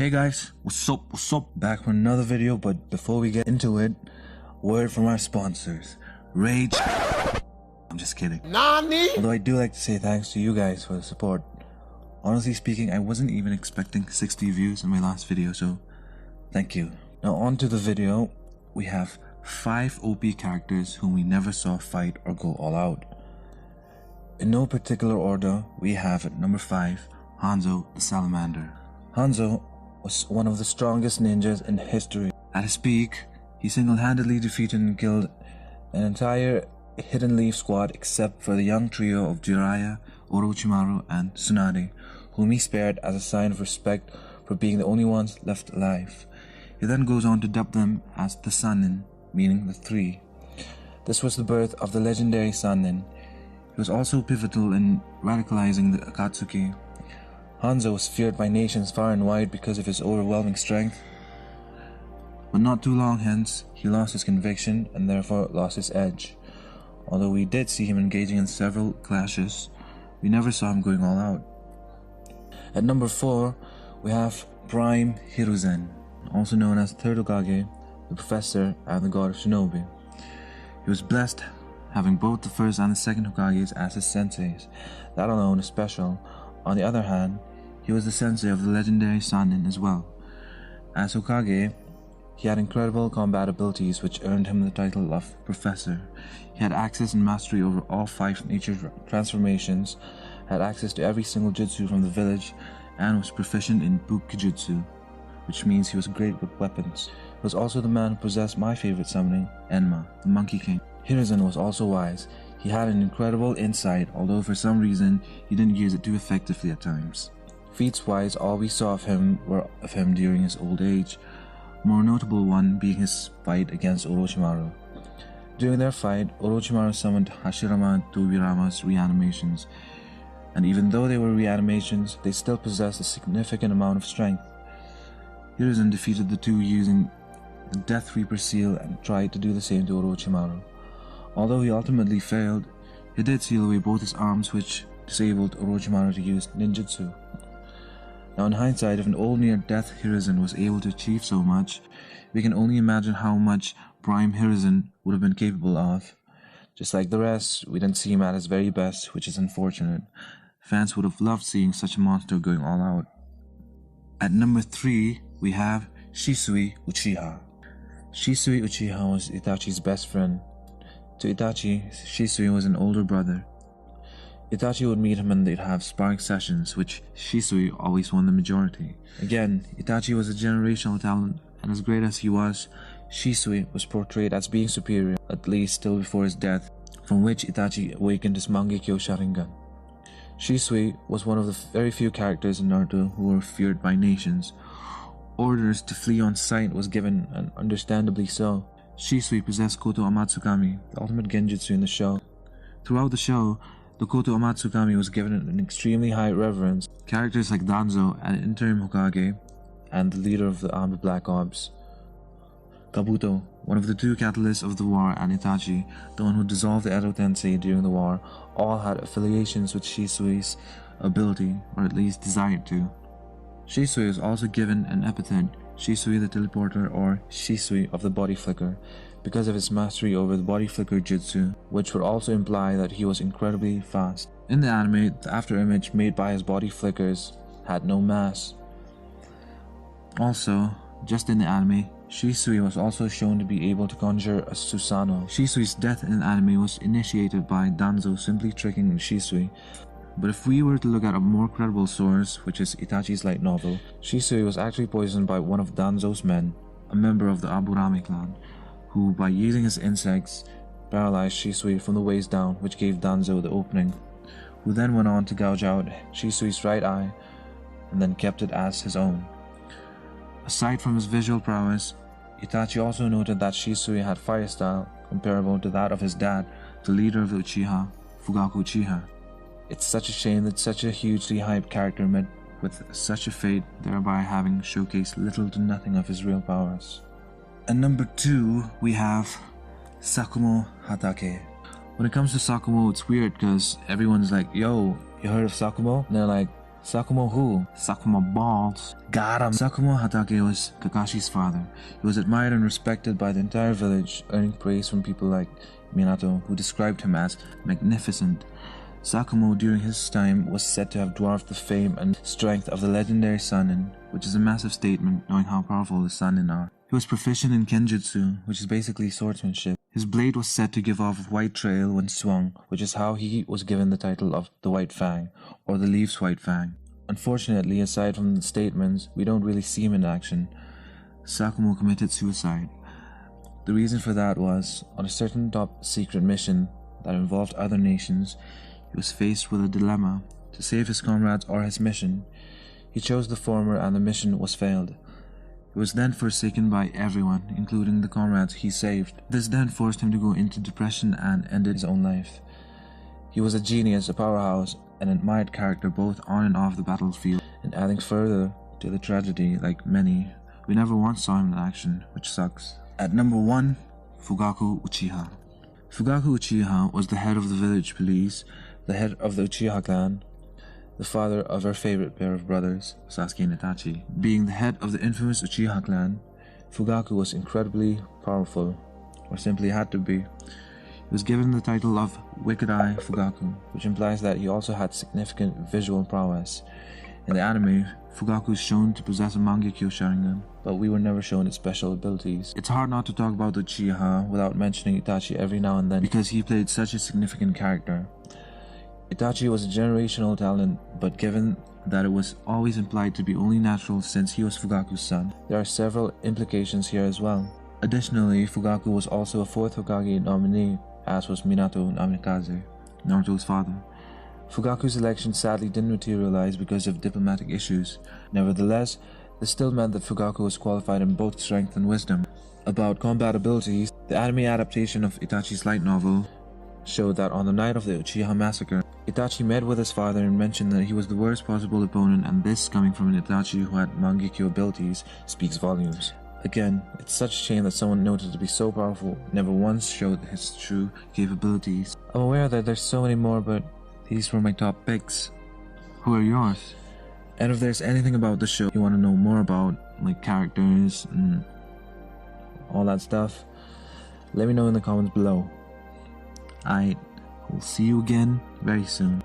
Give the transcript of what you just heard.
Hey guys, what's up? Back for another video, but before we get into it, word from our sponsors, Rage. I'm just kidding. Nani? Although I do like to say thanks to you guys for the support. Honestly speaking, I wasn't even expecting 60 views in my last video, so thank you. Now on to the video. We have 5 OP characters whom we never saw fight or go all out. In no particular order, we have at number 5, Hanzo the Salamander. Hanzo was one of the strongest ninjas in history. At his peak, he single-handedly defeated and killed an entire Hidden Leaf squad except for the young trio of Jiraiya, Orochimaru, and Tsunade, whom he spared as a sign of respect for being the only ones left alive. He then goes on to dub them as the Sannin, meaning the Three. This was the birth of the legendary Sannin. He was also pivotal in radicalizing the Akatsuki. Hanzo was feared by nations far and wide because of his overwhelming strength. But not too long hence, he lost his conviction and therefore lost his edge. Although we did see him engaging in several clashes, we never saw him going all out. At number 4, we have Prime Hiruzen, also known as Third Hokage, the Professor, and the God of Shinobi. He was blessed having both the first and the second Hokages as his senseis. That alone is special. On the other hand, he was the sensei of the legendary Sannin as well. As Hokage, he had incredible combat abilities which earned him the title of Professor. He had access and mastery over all 5 nature transformations, had access to every single jutsu from the village, and was proficient in Bukijutsu, which means he was great with weapons. He was also the man who possessed my favorite summoning, Enma, the Monkey King. Hiruzen was also wise. He had an incredible insight, although for some reason he didn't use it too effectively at times. Feats-wise, all we saw of him were of him during his old age, more notable one being his fight against Orochimaru. During their fight, Orochimaru summoned Hashirama and Tobirama's reanimations, and even though they were reanimations, they still possessed a significant amount of strength. Hiruzen defeated the two using the Death Reaper seal and tried to do the same to Orochimaru. Although he ultimately failed, he did seal away both his arms, which disabled Orochimaru to use ninjutsu. Now in hindsight, if an old near-death Hiruzen was able to achieve so much, we can only imagine how much Prime Hiruzen would have been capable of. Just like the rest, we didn't see him at his very best, which is unfortunate. Fans would have loved seeing such a monster going all out. At number 3, we have SHISOI Uchiha. SHISOI Uchiha was Itachi's best friend. To Itachi, SHISOI was an older brother. Itachi would meet him and they'd have sparring sessions, which SHISOI always won the majority. Again, Itachi was a generational talent, and as great as he was, SHISOI was portrayed as being superior, at least still before his death, from which Itachi awakened his Mangekyo Sharingan. SHISOI was one of the very few characters in Naruto who were feared by nations. Orders to flee on sight was given, and understandably so. SHISOI possessed Koto Amatsukami, the ultimate genjutsu in the show. Throughout the show, the Koto Amatsukami was given an extremely high reverence. Characters like Danzo, an interim Hokage, and the leader of the Armed Black Ops, Kabuto, one of the 2 catalysts of the war, and Itachi, the one who dissolved the Edo Tensei during the war, all had affiliations with SHISOI's ability, or at least desired to. SHISOI was also given an epithet, SHISOI the Teleporter, or SHISOI of the Body Flicker, because of his mastery over the Body Flicker Jutsu, which would also imply that he was incredibly fast. In the anime, the afterimage made by his body flickers had no mass. Also, just in the anime, SHISOI was also shown to be able to conjure a Susanoo. SHISOI's death in the anime was initiated by Danzo simply tricking SHISOI. But if we were to look at a more credible source, which is Itachi's light novel, SHISOI was actually poisoned by one of Danzo's men, a member of the Aburame clan, who, by using his insects, paralyzed SHISOI from the waist down, which gave Danzo the opening, who then went on to gouge out SHISOI's right eye, and then kept it as his own. Aside from his visual prowess, Itachi also noted that SHISOI had fire style comparable to that of his dad, the leader of the Uchiha, FUGAKU Uchiha. It's such a shame that such a hugely hyped character met with such a fate, thereby having showcased little to nothing of his real powers. At number 2, we have SAKUMO HATAKE. When it comes to SAKUMO, it's weird because everyone's like, yo, you heard of SAKUMO? And they're like, SAKUMO who? SAKUMO balls. Got him! SAKUMO HATAKE was Kakashi's father. He was admired and respected by the entire village, earning praise from people like Minato, who described him as magnificent. SAKUMO during his time was said to have dwarfed the fame and strength of the legendary Sannin, which is a massive statement knowing how powerful the Sannin are. He was proficient in Kenjutsu, which is basically swordsmanship. His blade was said to give off a white trail when swung, which is how he was given the title of the White Fang, or the Leaf's White Fang. Unfortunately, aside from the statements, we don't really see him in action. SAKUMO committed suicide. The reason for that was, on a certain top secret mission that involved other nations, he was faced with a dilemma to save his comrades or his mission. He chose the former and the mission was failed. He was then forsaken by everyone, including the comrades he saved. This then forced him to go into depression and ended his own life. He was a genius, a powerhouse, an admired character both on and off the battlefield, and adding further to the tragedy, like many, we never once saw him in action, which sucks. At number 1, Fugaku Uchiha. Fugaku Uchiha was the head of the village police, the head of the Uchiha clan, the father of our favorite pair of brothers, Sasuke and Itachi. Being the head of the infamous Uchiha clan, Fugaku was incredibly powerful, or simply had to be. He was given the title of Wicked Eye Fugaku, which implies that he also had significant visual prowess. In the anime, Fugaku is shown to possess a Mangekyo Sharingan, but we were never shown its special abilities. It's hard not to talk about the Uchiha without mentioning Itachi every now and then because he played such a significant character. Itachi was a generational talent, but given that it was always implied to be only natural since he was Fugaku's son, there are several implications here as well. Additionally, Fugaku was also a 4th Hokage nominee, as was Minato Namikaze, Naruto's father. Fugaku's election sadly didn't materialize because of diplomatic issues. Nevertheless, this still meant that Fugaku was qualified in both strength and wisdom. About combat abilities, the anime adaptation of Itachi's light novel showed that on the night of the Uchiha massacre, Itachi met with his father and mentioned that he was the worst possible opponent, and this coming from an Itachi who had Mangekyo abilities speaks volumes. Again, it's such a shame that someone noted to be so powerful never once showed his true capabilities. I'm aware that there's so many more, but these were my top picks. Who are yours? And if there's anything about the show you want to know more about, like characters and all that stuff, let me know in the comments below. I will see you again very soon.